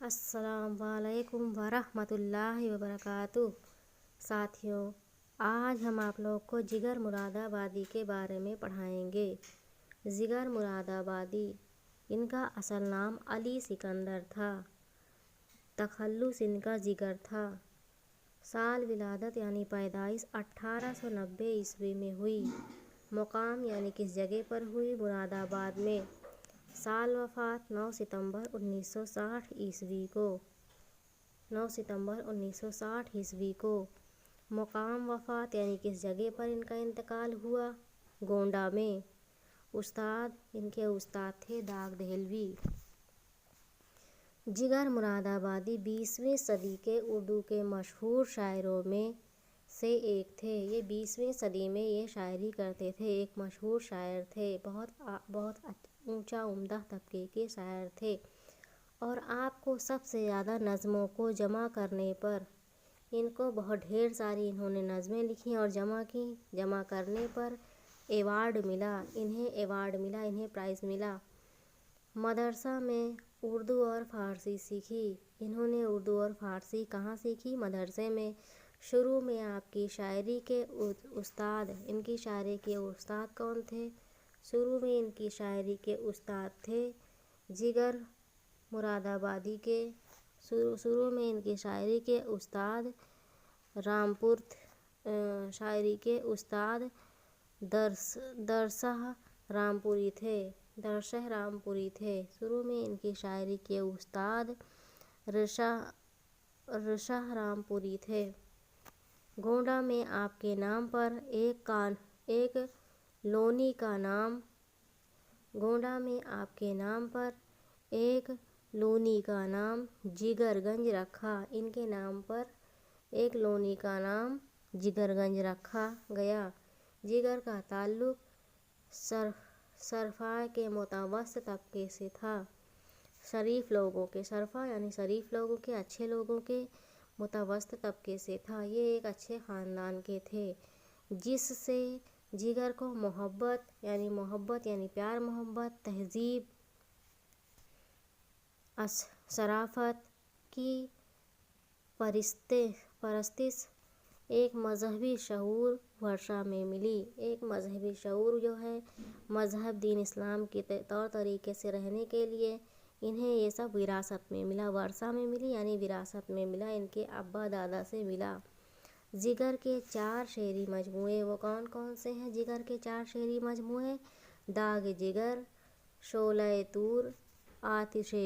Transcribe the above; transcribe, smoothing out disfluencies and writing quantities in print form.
अस्सलाम वालेकुम वरहमतुल्लाहि वबरकातुह। साथियों, आज हम आप लोग को जिगर मुरादाबादी के बारे में पढ़ाएंगे। जिगर मुरादाबादी, इनका असल नाम अली सिकंदर था। तखल्लुस इनका जिगर था। साल विलादत यानी पैदाइश 1890 ईस्वी में हुई। मुकाम यानी किस जगह पर हुई? मुरादाबाद में। साल वफ़ात 9 सितंबर 1960 ईस्वी को। 9 सितंबर 1960 ईस्वी को। मुकाम वफ़ात यानी किस जगह पर इनका इंतकाल हुआ? गोंडा में। इनके उस्ताद थे दाग देहलवी। जिगर मुरादाबादी 20वीं सदी के उर्दू के मशहूर शायरों में से एक थे। ये 20वीं सदी में ये शायरी करते थे। एक मशहूर शायर थे। बहुत ऊंचा उम्दा तबके के शायर थे। और आपको सबसे ज़्यादा नज़मों को जमा करने पर इनको बहुत ढेर सारी इन्होंने नज़में लिखी और जमा की। जमा करने पर एवार्ड मिला। इन्हें प्राइज़ मिला। मदरसा में उर्दू और फ़ारसी सीखी। इन्होंने उर्दू और फ़ारसी कहाँ सीखी? मदरसे में। शुरू में आपकी शायरी के उस्ताद, इनकी शायरी के उस्ताद कौन थे? शुरू में इनकी शायरी के उस्ताद थे जिगर मुरादाबादी के। शुरू में इनकी शायरी के उस्ताद शायरी के उस्ताद दरसह रामपुरी थे। शुरू में इनकी शायरी के उस्ताद रशाह रामपुरी थे। गोंडा में आपके नाम पर एक लोनी का नाम जिगरगंज रखा। इनके नाम पर एक लोनी का नाम जिगरगंज रखा गया। जिगर का ताल्लुक सरफा के मुतवस्सित तबके से था। शरीफ लोगों के, सरफा यानी शरीफ लोगों के, अच्छे लोगों के मुतवस्सित तबके से था। ये एक अच्छे ख़ानदान के थे, जिससे जिगर को मोहब्बत यानी प्यार मोहब्बत, तहज़ीब, शराफ़त की परस्तिश, एक मजहबी शऊर वर्षा में मिली। एक मजहबी शऊर जो है, मजहब दीन इस्लाम के तौर तरीके से रहने के लिए इन्हें ये सब विरासत में मिला। वर्षा में मिली यानी विरासत में मिला, इनके अब्बा दादा से मिला। जिगर के 4 शेरी मजमूए, वो कौन कौन से हैं? जिगर के 4 शेरी मजमूए: दाग जिगर, शोले तूर, आतिशे